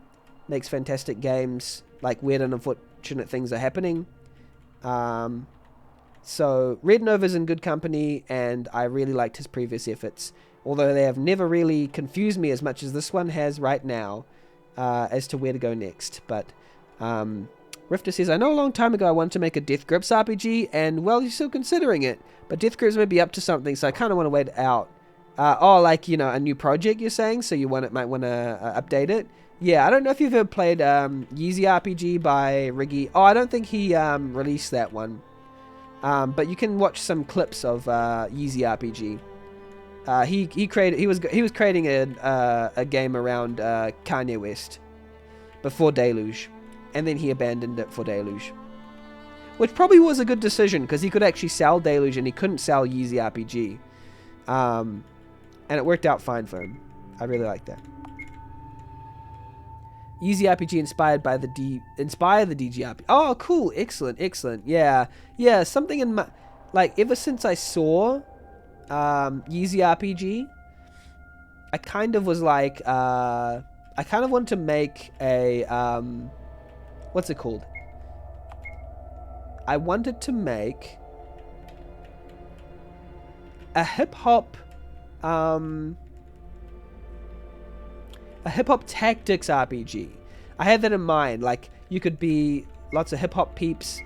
makes fantastic games, like weird and unfortunate things are happening. So Red Nova's in good company, and I really liked his previous efforts, although they have never really confused me as much as this one has right now, as to where to go next. But Rifter says, I know a long time ago I wanted to make a Death Grips RPG, and well, you're still considering it, but Death Grips may be up to something, so I kind of want to wait it out. Like, you know, a new project you're saying, so you might want to update it. Yeah, I don't know if you've ever played Yeezy RPG by Riggy. Oh, I don't think he released that one. But you can watch some clips of Yeezy RPG. He was creating a game around Kanye West before Deluge, and then he abandoned it for Deluge, which probably was a good decision because he could actually sell Deluge and he couldn't sell Yeezy RPG. And it worked out fine for him. I really like that. Yeezy RPG inspired the DGRP. Oh, cool. Excellent. Yeah. Something in my... Like, ever since I saw Yeezy RPG, I kind of was like... I kind of wanted to make a... what's it called? I wanted to make a hip-hop... a hip-hop tactics RPG. I had that in mind. Like, you could be lots of hip-hop peeps,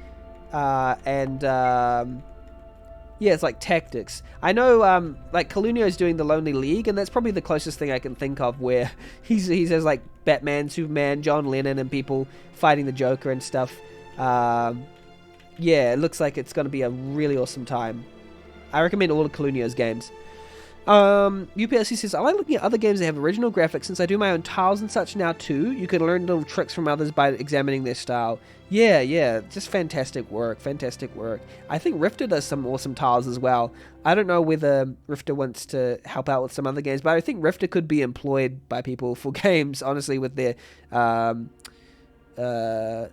and yeah, it's like tactics. I know, like, Calunio's doing the Lonely League, and that's probably the closest thing I can think of where he has, like, Batman, Superman, John Lennon, and people fighting the Joker and stuff. Yeah, it looks like it's going to be a really awesome time. I recommend all of Calunio's games. UPSC says, I like looking at other games that have original graphics since I do my own tiles and such now too. You can learn little tricks from others by examining their style. Yeah, just fantastic work. I think Rifter does some awesome tiles as well. I don't know whether Rifter wants to help out with some other games, but I think Rifter could be employed by people for games, honestly, with their,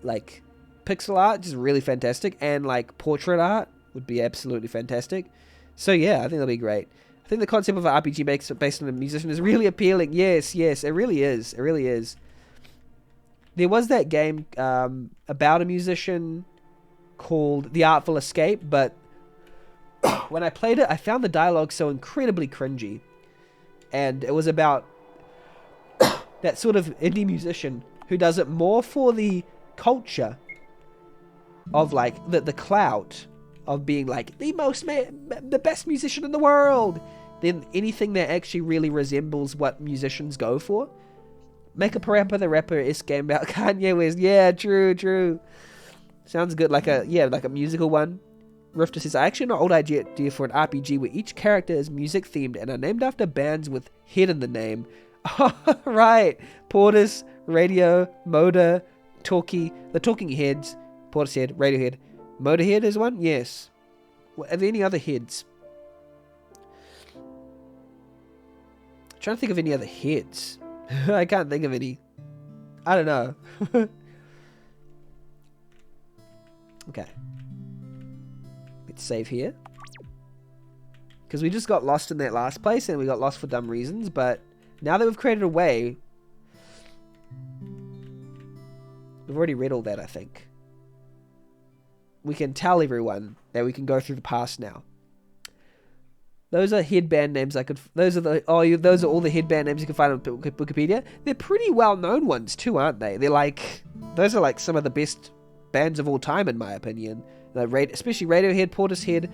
like, pixel art, just really fantastic, and, like, portrait art would be absolutely fantastic. So yeah, I think that'll be great. I think the concept of an RPG based on a musician is really appealing. Yes, it really is. There was that game about a musician called The Artful Escape, but when I played it, I found the dialogue so incredibly cringy. And it was about that sort of indie musician who does it more for the culture of, like, the clout of being, like, the best musician in the world, than anything that actually really resembles what musicians go for. Make a Parappa the Rapper-esque game about Kanye West. Yeah, true. Sounds good, like a musical one. Rifter says, I actually have an old idea for an RPG where each character is music themed and are named after bands with head in the name. Right. Portis, Radio, Moda, the Talking Heads, Portishead, Radiohead. Motorhead is one? Yes. Are there any other heads? I'm trying to think of any other heads. I can't think of any. I don't know. Okay. Let's save here. Because we just got lost in that last place, and we got lost for dumb reasons, but now that we've created a way... We've already read all that, I think. We can tell everyone that we can go through the past now. Those are headband names I could... Those are all the headband names you can find on Wikipedia. They're pretty well-known ones too, aren't they? They're like... Those are like some of the best bands of all time, in my opinion. Like, especially Radiohead, Portishead,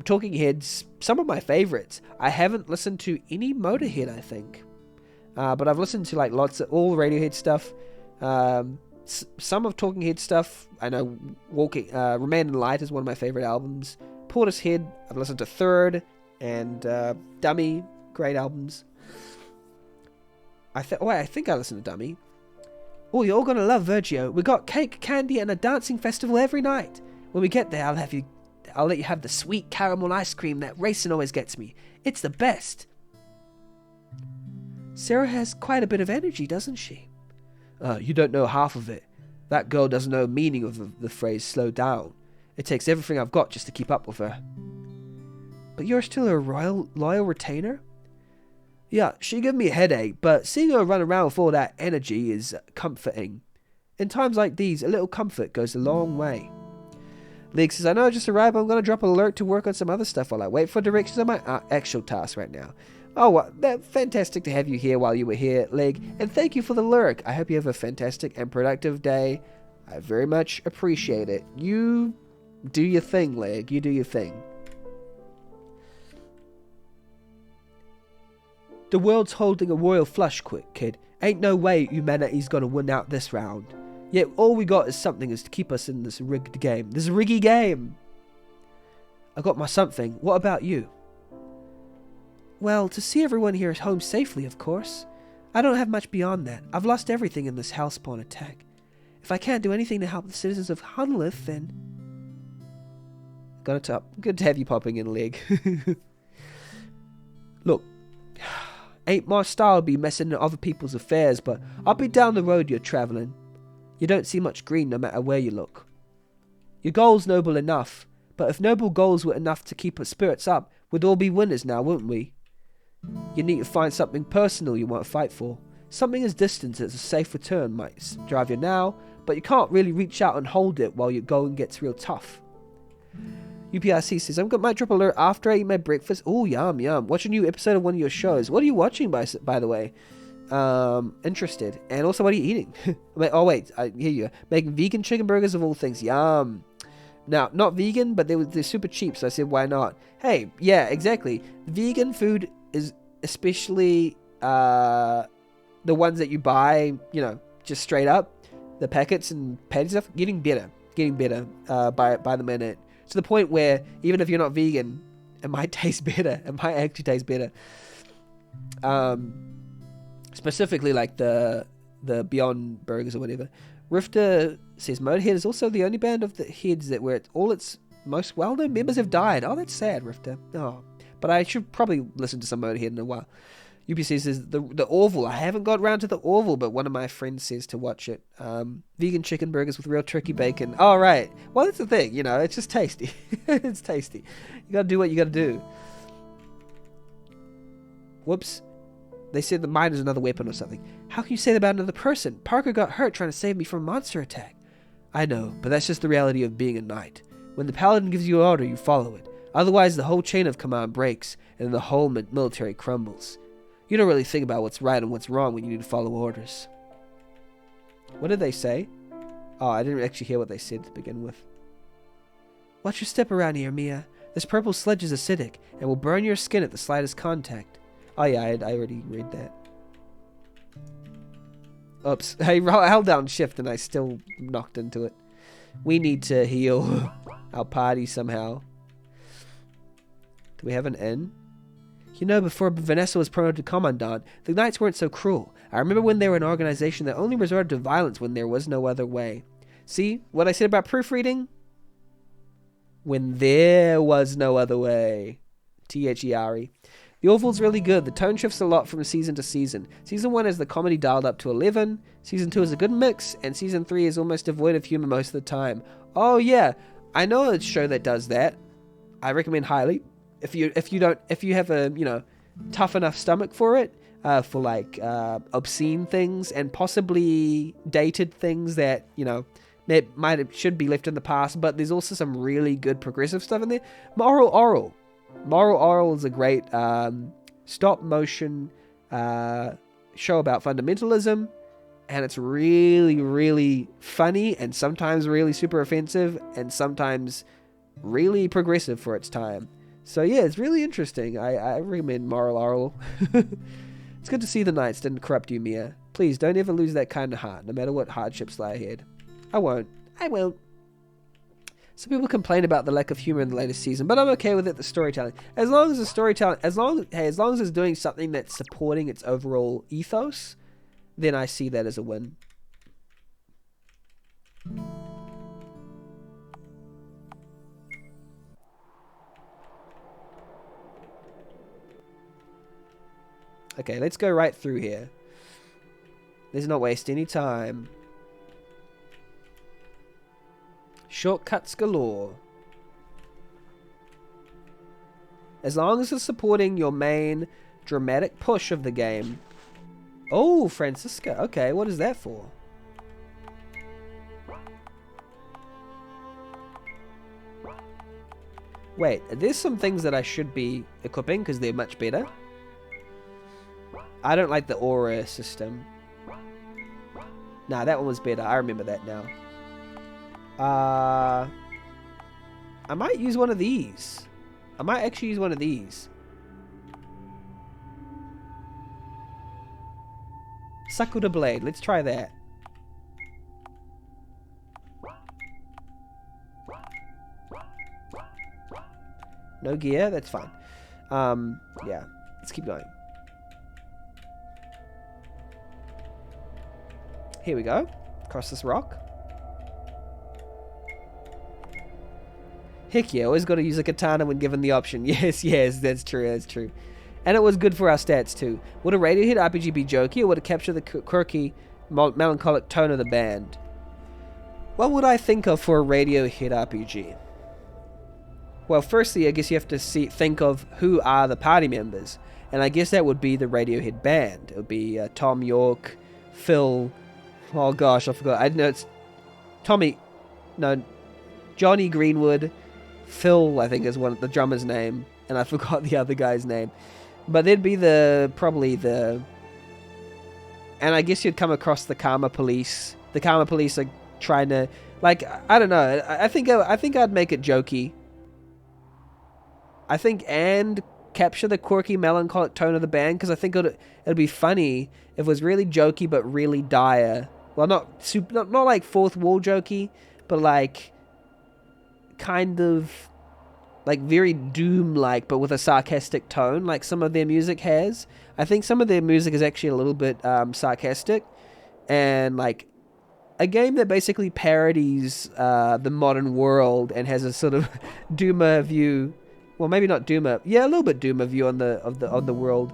Talking Heads. Some of my favorites. I haven't listened to any Motorhead, I think. But I've listened to like lots of... All Radiohead stuff. Some of Talking Head stuff. I know Remain in Light is one of my favorite albums. Portishead, I've listened to Third and Dummy, great albums. I think I listened to Dummy. Oh, you're all gonna love Virgio. We got cake, candy, and a dancing festival every night. When we get there, I'll let you have the sweet caramel ice cream that Racing always gets me. It's the best. Sarah has quite a bit of energy, doesn't she? You don't know half of it. That girl doesn't know the meaning of the phrase slow down. It takes everything I've got just to keep up with her. But you're still a loyal retainer? Yeah, she gave me a headache, but seeing her run around with all that energy is comforting. In times like these, a little comfort goes a long way. League says, I know I just arrived, but I'm going to drop an alert to work on some other stuff while I wait for directions on my actual task right now. Oh, well, fantastic to have you here while you were here, Leg, and thank you for the lurk. I hope you have a fantastic and productive day. I very much appreciate it. You do your thing, Leg. You do your thing. The world's holding a royal flush, quick, kid. Ain't no way humanity's gonna win out this round. Yet all we got is something is to keep us in this rigged game. This riggy game. I got my something. What about you? Well, to see everyone here at home safely, of course. I don't have much beyond that. I've lost everything in this hellspawn attack. If I can't do anything to help the citizens of Hunlith, then... Good to have you popping in, Leg. Look, ain't my style to be messing in other people's affairs, but I'll be down the road you're travelling. You don't see much green no matter where you look. Your goal's noble enough, but if noble goals were enough to keep our spirits up, we'd all be winners now, wouldn't we? You need to find something personal you want to fight for. Something as distant as a safe return might drive you now, but you can't really reach out and hold it while your going gets real tough. UPRC says, I've got my drop alert after I eat my breakfast. Oh, yum, yum. Watch a new episode of one of your shows. What are you watching, by the way? Interested. And also, what are you eating? Oh, wait. I hear you. Making vegan chicken burgers of all things. Yum. Now, not vegan, but they're super cheap, so I said, why not? Hey, yeah, exactly. Vegan food is especially the ones that you buy, just straight up. The packets and patty stuff, getting better by the minute. To the point where, even if you're not vegan, it might taste better. It might actually taste better. Specifically, like the Beyond Burgers or whatever. Rifter says, Motorhead is also the only band of the Heads that where all its most well-known members have died. Oh, that's sad, Rifter. Oh, but I should probably listen to some Motorhead in a while. UPC says, the Orville. I haven't got around to the Orville, but one of my friends says to watch it. Vegan chicken burgers with real turkey bacon. Oh, right. Well, that's the thing, it's just tasty. It's tasty. You gotta do what you gotta do. Whoops. They said the mine is another weapon or something. How can you say that about another person? Parker got hurt trying to save me from a monster attack. I know, but that's just the reality of being a knight. When the paladin gives you an order, you follow it. Otherwise, the whole chain of command breaks, and the whole military crumbles. You don't really think about what's right and what's wrong when you need to follow orders. What did they say? Oh, I didn't actually hear what they said to begin with. Watch your step around here, Mia. This purple sludge is acidic and will burn your skin at the slightest contact. Oh yeah, I already read that. Oops, I held down shift and I still knocked into it. We need to heal our party somehow. Do we have an N? Before Vanessa was promoted to Commandant, the Knights weren't so cruel. I remember when they were an organization that only resorted to violence when there was no other way. See, what I said about proofreading? When there was no other way. T-H-E-R-E. The Orville's really good. The tone shifts a lot from season to season. Season 1 has the comedy dialed up to 11. Season 2 is a good mix. And Season 3 is almost devoid of humor most of the time. Oh, yeah. I know a show that does that. I recommend highly. if you have a, you know, tough enough stomach for it, for like obscene things and possibly dated things that, you know, that should be left in the past, but there's also some really good progressive stuff in there. Moral Oral is a great stop motion show about fundamentalism, and it's really, really funny and sometimes really super offensive and sometimes really progressive for its time. So yeah, it's really interesting. I recommend Moral Oral. It's good to see the Knights didn't corrupt you, Mia. Please don't ever lose that kind of heart, no matter what hardships lie ahead. I won't. Some people complain about the lack of humor in the latest season, but I'm okay with it. The storytelling, as long as it's doing something that's supporting its overall ethos, then I see that as a win. Okay, let's go right through here. Let's not waste any time. Shortcuts galore. As long as it's supporting your main dramatic push of the game. Oh, Francisca. Okay, what is that for? Wait, there's some things that I should be equipping because they're much better. I don't like the aura system. Nah, that one was better. I remember that now. I might use one of these. I might actually use one of these. Suckle the blade. Let's try that. No gear? That's fine. Yeah. Let's keep going. Here we go. Across this rock. Heck yeah, always got to use a katana when given the option. Yes, that's true. And it was good for our stats too. Would a Radiohead RPG be jokey, or would it capture the quirky, melancholic tone of the band? What would I think of for a Radiohead RPG? Well, firstly, I guess you have to think of who are the party members. And I guess that would be the Radiohead band. It would be Tom York, Phil... Oh gosh, I forgot. I know it's... Johnny Greenwood... Phil, I think, is the drummer's name, and I forgot the other guy's name. But there'd be probably the, and I guess you'd come across the Karma Police. The Karma Police are trying to, like, I don't know. I think I'd make it jokey. I think and capture the quirky, melancholic tone of the band, because I think it'd be funny if it was really jokey but really dire. Well, not like fourth wall jokey, but like. Kind of like very Doom-like, but with a sarcastic tone, like some of their music has. I think some of their music is actually a little bit sarcastic, and like a game that basically parodies the modern world and has a sort of Doomer view. Well, maybe not Doomer, yeah, a little bit Doomer view on the world,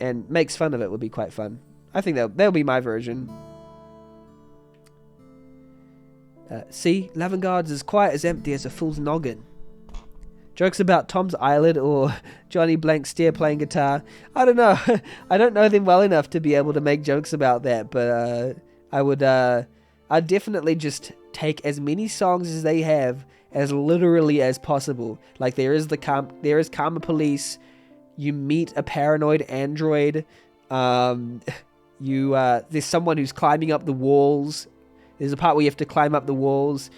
and makes fun of it would be quite fun. I think that'll be my version. See, Lavengard's as quiet as empty as a fool's noggin. Jokes about Tom's eyelid or Johnny Blank Stare playing guitar. I don't know. I don't know them well enough to be able to make jokes about that, but I'd definitely just take as many songs as they have as literally as possible. Like there is Karma Police. You meet a paranoid android. There's someone who's climbing up the walls. There's a part where you have to climb up the walls.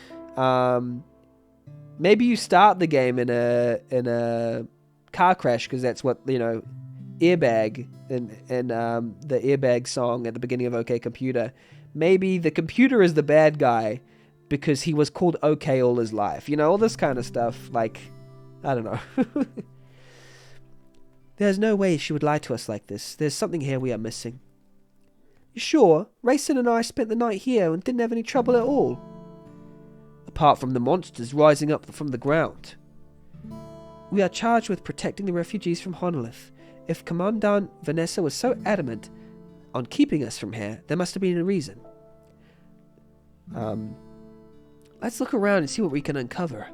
Maybe you start the game in a car crash because that's what, you know, Airbag and the Airbag song at the beginning of OK Computer. Maybe the computer is the bad guy because he was called OK all his life. You know, all this kind of stuff. Like, I don't know. There's no way she would lie to us like this. There's something here we are missing. You sure? Rayson and I spent the night here and didn't have any trouble at all. Apart from the monsters rising up from the ground. We are charged with protecting the refugees from Honolith. If Commandant Vanessa was so adamant on keeping us from here, there must have been a reason. Let's look around and see what we can uncover.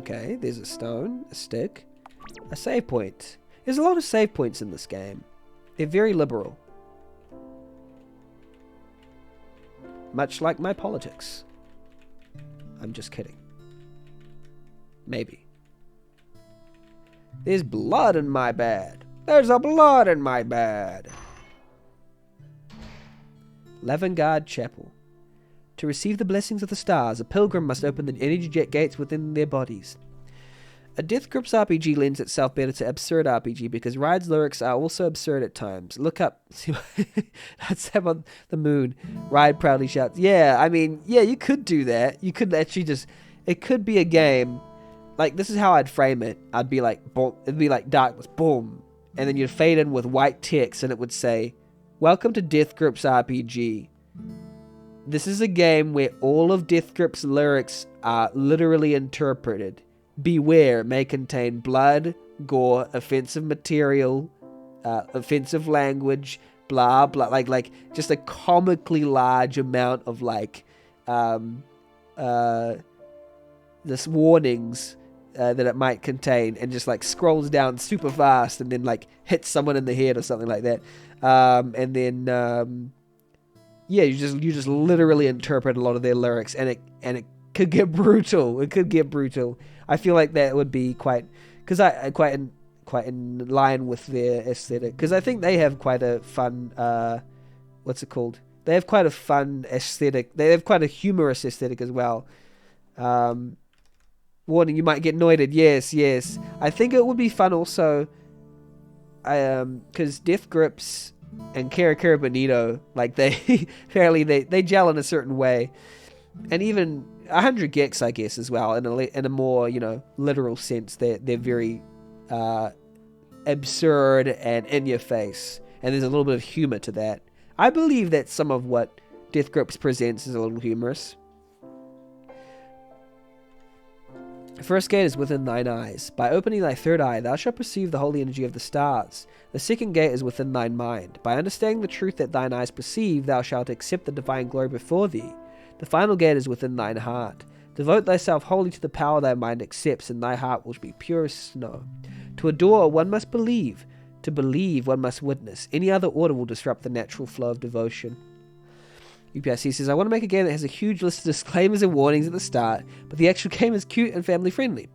Okay, there's a stone, a stick, a save point. There's a lot of save points in this game. They're very liberal. Much like my politics. I'm just kidding. Maybe. There's blood in my bed. There's a blood in my bed. Lavengard Chapel. To receive the blessings of the stars, a pilgrim must open the energy jet gates within their bodies. A Death Grips RPG lends itself better to absurd RPG because Ride's lyrics are also absurd at times. Look up. That's him on the moon. Ride proudly shouts. Yeah, I mean, yeah, you could do that. You could actually just... It could be a game. Like, this is how I'd frame it. I'd be like, boom. It'd be like darkness. Boom. And then you'd fade in with white text and it would say, Welcome to Death Grips RPG. This is a game where all of Death Grips' lyrics are literally interpreted. Beware, may contain blood, gore, offensive material, offensive language, blah, blah. Like just a comically large amount of this warnings that it might contain, and just like scrolls down super fast and then like hits someone in the head or something like that. And then yeah, you just literally interpret a lot of their lyrics, and it could get brutal. It could get brutal. I feel like that would be quite in line with their aesthetic, because I think they have quite a fun what's it called? They have quite a fun aesthetic. They have quite a humorous aesthetic as well. Warning, you might get noited. Yes. I think it would be fun also, because Death Grips and Kara Bonito, like they apparently they gel in a certain way, and even 100 Gex, I guess, as well, in a more, literal sense. They're very absurd and in your face, and there's a little bit of humor to that. I believe that some of what Death Grips presents is a little humorous. The first gate is within thine eyes. By opening thy third eye, thou shalt perceive the holy energy of the stars. The second gate is within thine mind. By understanding the truth that thine eyes perceive, thou shalt accept the divine glory before thee. The final gate is within thine heart. Devote thyself wholly to the power thy mind accepts, and thy heart will be pure as snow. To adore, one must believe. To believe, one must witness. Any other order will disrupt the natural flow of devotion. UPIC says, I want to make a game that has a huge list of disclaimers and warnings at the start, but the actual game is cute and family friendly.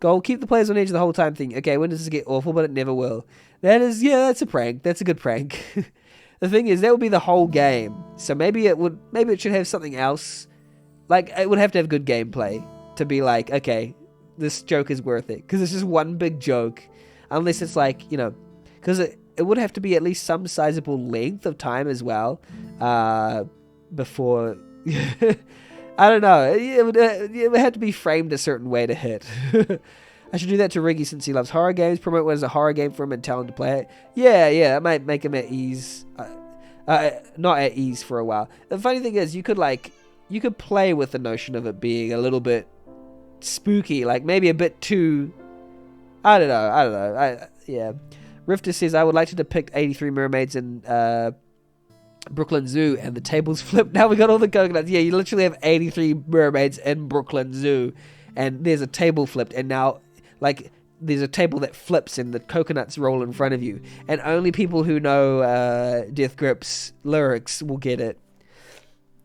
Goal, keep the players on edge the whole time thing. Okay, when does this get awful? But it never will. That's a prank. That's a good prank. The thing is, that would be the whole game. So maybe it should have something else. Like, it would have to have good gameplay to be like, okay, this joke is worth it. Because it's just one big joke. Unless it's like, because it would have to be at least some sizable length of time as well. Before... I don't know. It would have to be framed a certain way to hit. I should do that to Riggy since he loves horror games. Promote what is a horror game for him and tell him to play it. Yeah, it might make him at ease. Not at ease for a while. The funny thing is, you could play with the notion of it being a little bit spooky, like maybe a bit too... I don't know. Yeah. Rifter says, I would like to depict 83 mermaids in Brooklyn Zoo, and the tables flip. Now we got all the coconuts. Yeah, you literally have 83 mermaids in Brooklyn Zoo, and there's a table flipped, and now, like, there's a table that flips and the coconuts roll in front of you, and only people who know Death Grips lyrics will get it.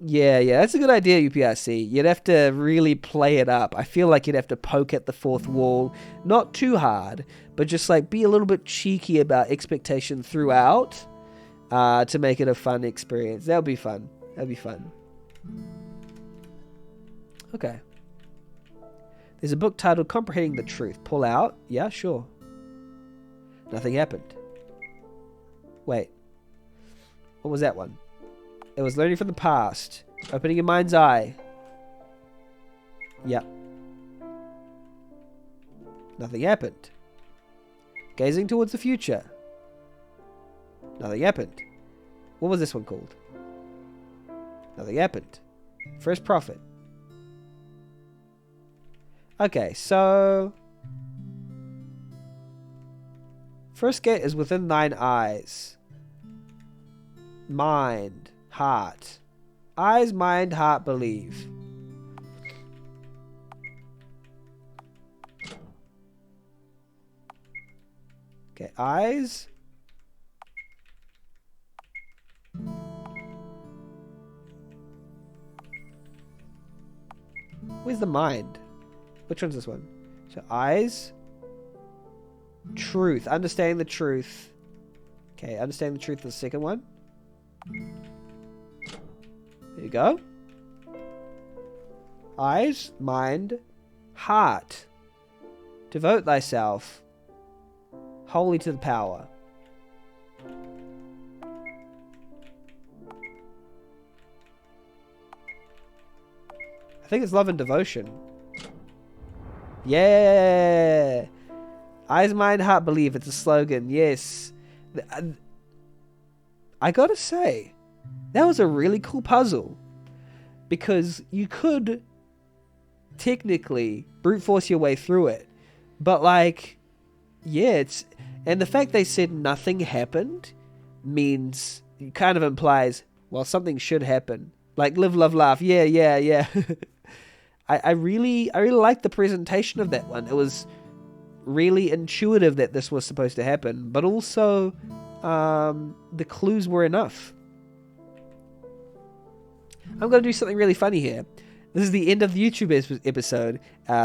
Yeah, that's a good idea, UPRC. You'd have to really play it up. I feel like you'd have to poke at the fourth wall, not too hard, but just like be a little bit cheeky about expectation throughout, to make it a fun experience. That'll be fun. Okay. There's a book titled Comprehending the Truth. Pull out. Yeah, sure. Nothing happened. Wait. What was that one? It was learning from the past. Opening your mind's eye. Yep. Nothing happened. Gazing towards the future. Nothing happened. What was this one called? Nothing happened. First Prophet. Okay, so... First gate is within thine eyes. Mind. Heart. Eyes, mind, heart, believe. Okay, eyes. Where's the mind? Which one's this one? So eyes. Truth. Understanding the truth. Okay, understanding the truth is the second one. There you go. Eyes, mind, heart. Devote thyself wholly to the power. I think it's love and devotion. Yeah. Eyes, mind, heart, believe. It's a slogan. Yes. I gotta say, that was a really cool puzzle. Because you could technically brute force your way through it. But like, yeah, it's... And the fact they said nothing happened means... It kind of implies, well, something should happen. Like, live, love, laugh. Yeah. I really liked the presentation of that one. It was really intuitive that this was supposed to happen. But also, the clues were enough. I'm going to do something really funny here. This is the end of the YouTube episode.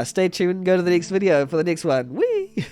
Stay tuned and go to the next video for the next one. Whee!